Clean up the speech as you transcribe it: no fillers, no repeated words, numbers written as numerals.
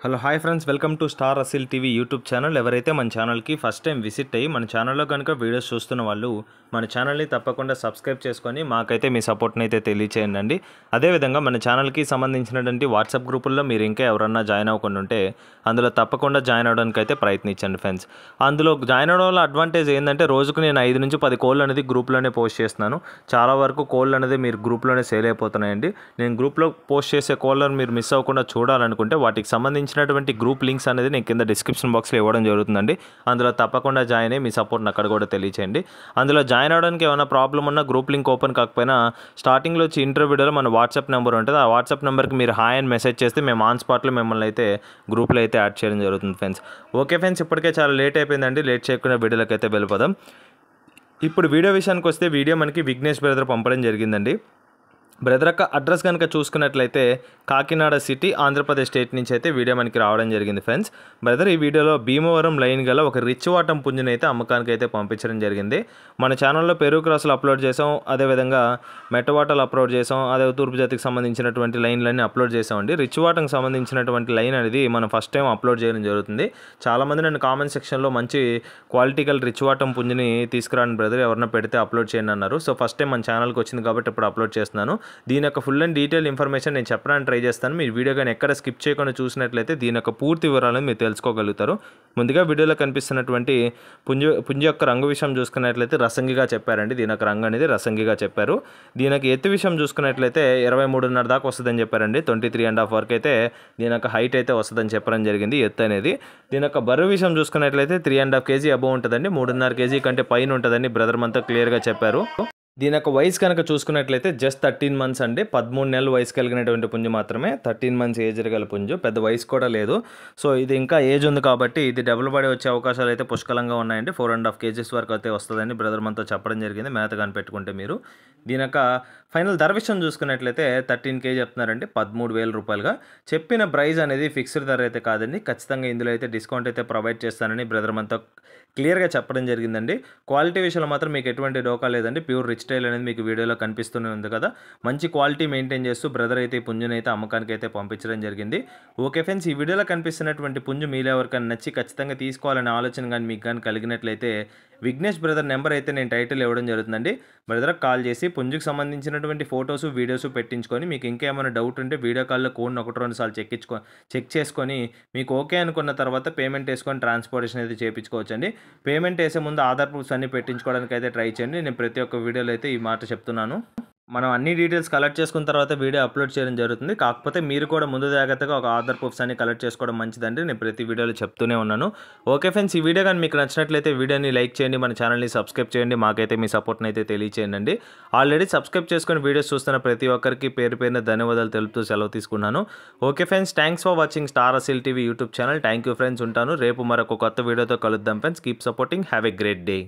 Hello hi friends, welcome to star Aseel TV YouTube channel. ఎవరైతే మన ఛానల్కి ఫస్ట్ టైం విజిట్ అయ్యి మన ఛానల్లో కనుక వీడియోస్ చూస్తున్న వాళ్ళు మన ఛానల్ని తప్పకుండా సబ్స్క్రైబ్ చేసుకొని మాకైతే మీ సపోర్ట్ని అయితే తెలియచేయండి. అదేవిధంగా మన ఛానల్కి సంబంధించినటువంటి వాట్సాప్ గ్రూపుల్లో మీరు ఇంకా ఎవరన్నా జాయిన్ అవ్వకుండా ఉంటే అందులో తప్పకుండా జాయిన్ అవ్వడానికి అయితే ప్రయత్నించండి ఫ్రెండ్స్. అందులో జాయిన్ అవ్వడం వల్ల అడ్వాంటేజ్ ఏంటంటే రోజుకు నేను 5 నుంచి 10 కోళ్ళు అనేది గ్రూప్లోనే పోస్ట్ చేస్తున్నాను. చాలా వరకు కోళ్ళు అనేది మీరు గ్రూప్లోనే సేల్ అయిపోతున్నాయండి. నేను గ్రూప్లో పోస్ట్ చేసే కోళ్ళను మీరు మిస్ అవ్వకుండా చూడాలనుకుంటే వాటికి సంబంధించినటువంటి గ్రూప్ లింక్స్ అనేది నేను కింద డిస్క్రిప్షన్ బాక్స్లో ఇవ్వడం జరుగుతుందండి. అందులో తప్పకుండా జాయిన్ అయ్యి మీ సపోర్ట్ని అక్కడ కూడా తెలియచేయండి. అందులో జాయిన్ అవ్వడానికి ఏమైనా ప్రాబ్లం ఉన్నా గ్రూప్ లింక్ ఓపెన్ కాకపోయినా స్టార్టింగ్లో వచ్చి ఇంటర్వ్యూలో మన వాట్సాప్ నెంబర్ ఉంటుంది. ఆ వాట్సాప్ నెంబర్కి మీరు హాయ్ అని మెసేజ్ చేస్తే మేము ఆన్ స్పాట్లో మిమ్మల్ని అయితే గ్రూప్లో అయితే యాడ్ చేయడం జరుగుతుంది ఫ్రెండ్స్. ఓకే ఫ్రెండ్స్, ఇప్పటికే చాలా లేట్ అయిపోయిందండి. లేట్ చేయకుండా వీడియోలోకి అయితే వెళ్ళిపోదాం. ఇప్పుడు వీడియో విషయానికి వస్తే వీడియో మనకి విఘ్నేష్ బ్రదర్ పంపడం జరిగిందండి. బ్రదర్ యొక్క అడ్రస్ కనుక చూసుకున్నట్లయితే కాకినాడ సిటీ, ఆంధ్రప్రదేశ్ స్టేట్ నుంచి అయితే వీడియో మనకి రావడం జరిగింది ఫ్రెండ్స్. బ్రదర్ ఈ వీడియోలో భీమవరం లైన్ గల ఒక రిచ్ వాటం పుంజుని అయితే అమ్మకానికి అయితే పంపించడం జరిగింది. మన ఛానల్లో పెరుగు క్రాసులు అప్లోడ్ చేసాం, అదేవిధంగా మెట్టవాటలు అప్లోడ్ చేసాం, అదే తూర్పు జాతికి సంబంధించినటువంటి లైన్లన్నీ అప్లోడ్ చేసామండి. రిచ్ వాటంకి సంబంధించినటువంటి లైన్ అనేది మనం ఫస్ట్ టైం అప్లోడ్ చేయడం జరుగుతుంది. చాలామంది నన్ను కామెంట్ సెక్షన్లో మంచి క్వాలిటీ గల రిచ్ వాటం పుంజుని తీసుకురాని బ్రదర్ ఎవరైనా పెడితే అప్లోడ్ చేయండి అన్నారు. సో ఫస్ట్ టైం మన ఛానల్కి వచ్చింది కాబట్టి ఇప్పుడు అప్లోడ్ చేస్తున్నాను. దీని యొక్క ఫుల్ అండ్ డీటెయిల్ ఇన్ఫర్మేషన్ నేను చెప్పడానికి ట్రై చేస్తాను. మీరు వీడియో కానీ ఎక్కడ స్కిప్ చేయకుండా చూసినట్లయితే దీని యొక్క పూర్తి వివరాలను మీరు తెలుసుకోగలుగుతారు. ముందుగా వీడియోలో కనిపిస్తున్నటువంటి పుంజు యొక్క రంగు విషయం చూసుకున్నట్లయితే రసంగిగా చెప్పారండి. దీని యొక్క రంగు అనేది రసంగిగా చెప్పారు. దీని యొక్క ఎత్తు విషయం చూసుకున్నట్లయితే 23.5 దాకా వస్తుందని చెప్పారండి. 23.5 వరకు అయితే దీని యొక్క హైట్ అయితే వస్తుందని చెప్పడం జరిగింది, ఎత్తు అనేది. దీని యొక్క బరువు విషయం చూసుకున్నట్లయితే 3.5 కేజీ అబోవ్ ఉంటుందండి. 3.5 కేజీ కంటే పైన ఉంటుందని బ్రదర్ మనతో క్లియర్గా చెప్పారు. దీని యొక్క వయసు కనుక చూసుకున్నట్లయితే జస్ట్ 13 మంత్స్ అండి. 13 నెలలు వయసు కలిగినటువంటి పుంజు మాత్రమే. 13 మంత్స్ ఏజ్ గల పుంజు, పెద్ద వయసు కూడా లేదు. సో ఇది ఇంకా ఏజ్ ఉంది కాబట్టి ఇది డబుల్ బాడీ వచ్చే అవకాశాలు అయితే పుష్కలంగా ఉన్నాయండి. 4.5 కేజీస్ వరకు అయితే వస్తుందని బ్రదర్ మనతో చెప్పడం జరిగింది. మేత కానీ పెట్టుకుంటే మీరు దీని యొక్క ఫైనల్ ధర విషయం చూసుకున్నట్లయితే 13 కేజీ చెప్తున్నారండి, 13,000 రూపాయలుగా. చెప్పిన ప్రైస్ అనేది ఫిక్స్డ్ ధర అయితే కాదండి. ఖచ్చితంగా ఇందులో అయితే డిస్కౌంట్ అయితే ప్రొవైడ్ చేస్తానని బ్రదర్ మనతో క్లియర్గా చెప్పడం జరిగిందండి. క్వాలిటీ విషయంలో మాత్రం మీకు ఎటువంటి డోకా లేదండి. ప్యూర్ రిచ్ స్టైల్ అనేది మీకు వీడియోలో కనిపిస్తూనే ఉంది కదా. మంచి క్వాలిటీ మెయింటైన్ చేస్తూ బ్రదర్ అయితే ఈ పుంజుని అయితే అమ్మకానికి అయితే పంపించడం జరిగింది. ఓకే ఫ్రెండ్స్, ఈ వీడియోలో కనిపిస్తున్నటువంటి పుంజు మీలో ఎవరికైనా నచ్చి ఖచ్చితంగా తీసుకోవాలనే ఆలోచన కానీ మీకు కానీ కలిగినట్లయితే విఘ్నేష్ బ్రదర్ నెంబర్ అయితే నేను టైటిల్ ఇవ్వడం జరుగుతుందండి. బ్రదర్కి కాల్ చేసి పుంజుకు సంబంధించినటువంటి ఫొటోస్ వీడియోస్ పెట్టించుకొని మీకు ఇంకేమైనా డౌట్ ఉంటే వీడియో కాల్లో కోడ్ని 1-2 సార్లు చెక్ చేసుకొని మీకు ఓకే అనుకున్న తర్వాత పేమెంట్ వేసుకొని ట్రాన్స్పోర్టేషన్ అయితే చేయించుకోవచ్చండి. పేమెంట్ వేసే ముందు ఆధార్ ప్రూఫ్స్ అన్ని పెట్టించుకోవడానికి అయితే ట్రై చేయండి. నేను ప్రతి ఒక్క వీడియోలో అయితే ఈ మాట చెప్తున్నాను. మనం అన్ని డీటెయిల్స్ కలెక్ట్ చేసుకున్న తర్వాత వీడియో అప్లోడ్ చేయడం జరుగుతుంది. కాకపోతే మీరు కూడా ముందు జాగ్రత్తగా ఒక ఆధార్ ప్రూఫ్స్ అన్ని కలెక్ట్ చేసుకోవడం మంచిదండి. నేను ప్రతి వీడియోలో చెప్తూనే ఉన్నాను. ఓకే ఫ్రెండ్స్, ఈ వీడియో కానీ మీకు నచ్చినట్లయితే వీడియోని లైక్ చేయండి, మన ఛానల్ని సబ్స్క్రైబ్ చేయండి. మాకైతే మీ సపోర్ట్ని అయితే తెలియచేయండి. ఆల్రెడీ సబ్స్క్రైబ్ చేసుకొని వీడియోస్ చూస్తున్న ప్రతి ఒక్కరికి పేరు పేరున ధన్యవాదాలు తెలుపుతూ సెలవు తీసుకున్నాను. Okay friends, thanks for watching star Aseel TV YouTube channel. Thank you friends, ఉంటాను. రేపు మరొక కొత్త వీడియోతో కలుద్దాం friends. Keep supporting. Have a great day.